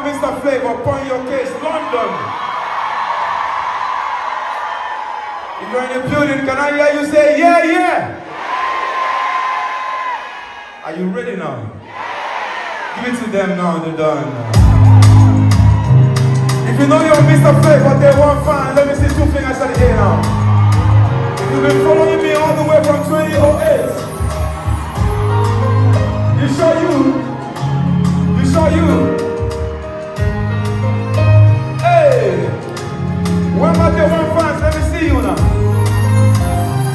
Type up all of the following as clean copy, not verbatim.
Mr. Flavour, upon your case, London. If you're in the building, can I hear you say, yeah, yeah? Are you ready now? Give it to them now, they're done. If you know you're Mr. Flavour, they're one fan. Let me see 2 fingers at the air now. If you've been following me all the way from 2008, you show you. Hey, where my day one fans? Let me see you now.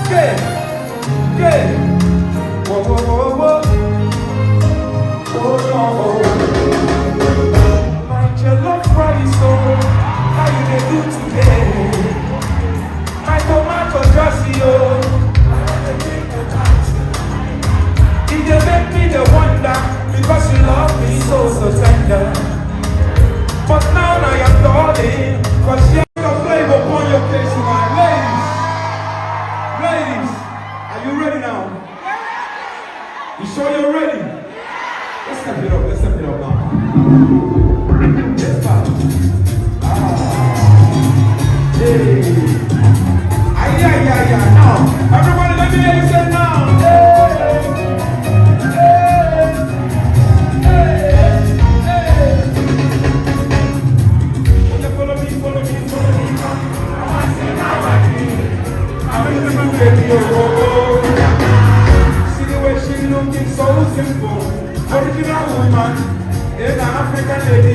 Okay, okay. Whoa, whoa, whoa, whoa. Oh no. My jello fries, so how you they do today? My tomato dressy, oh. Did you make me the wonder? Because you love me so tender. But now I am darling, cause you have the flavor upon your face tonight. Ladies, are you ready now? You sure you're ready? Let's step it up now. Let's start. Hey. Ay, now. Everybody let me hear you say now. Hey. See the way she looking so simple. Original woman, is an African lady,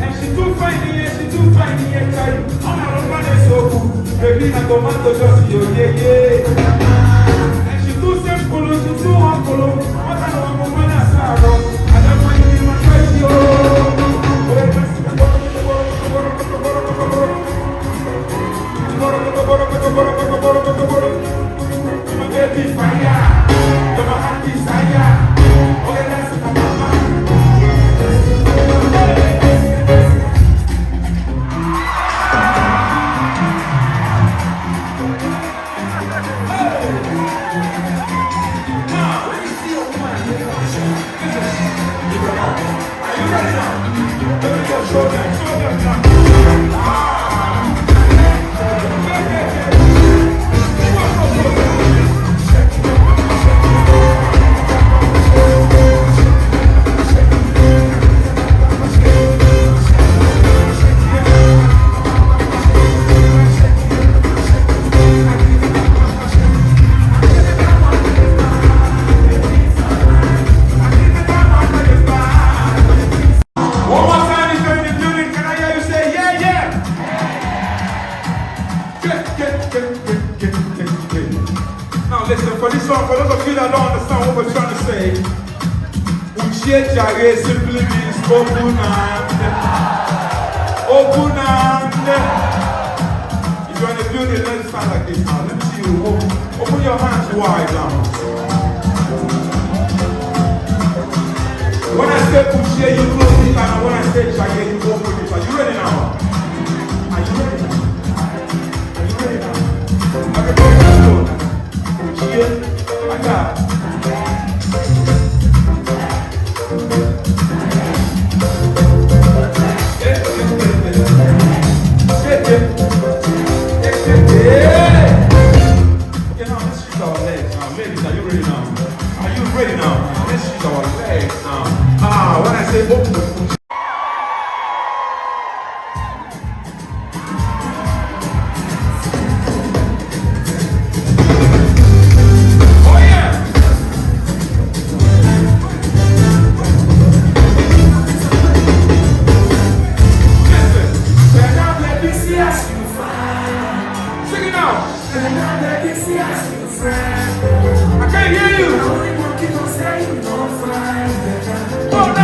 and she too fine, yeah, I'm not running so good. Baby, na tomato just yeah. And she too simple, she too humble. What I know, I'm a sorrow. I don't want to be my crazy, Chare simply means open hand. Open hand. If you're in the building, let's stand like this now. Let me see you. Open your hands wide now. When I say push here, you close it, and when I say chare, you open it. Are you ready now? Are you ready now? Are you ready now? Everybody, let's go. Push here. Like that. I can't hear you. Oh no.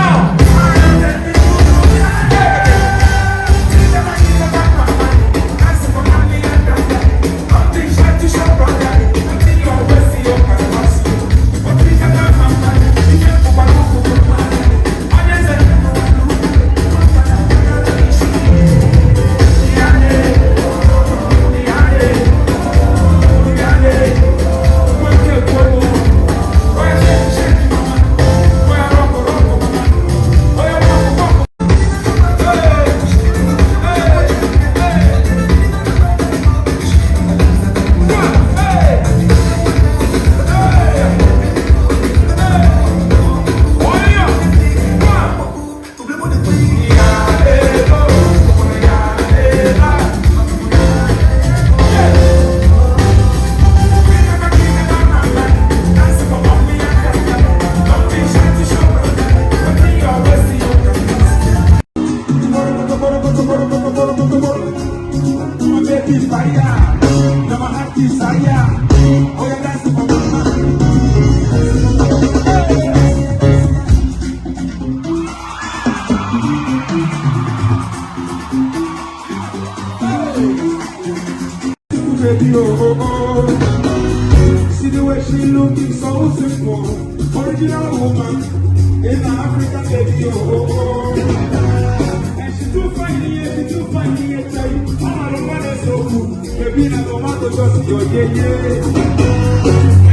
Baby, oh, oh, oh. See the way she looking so simple. Original woman in Africa, baby, oh, oh, oh. And she too fine here, she too fine here, tell you. Oh, I don't want her so cool. Baby, I don't want to just your yeah, yeah.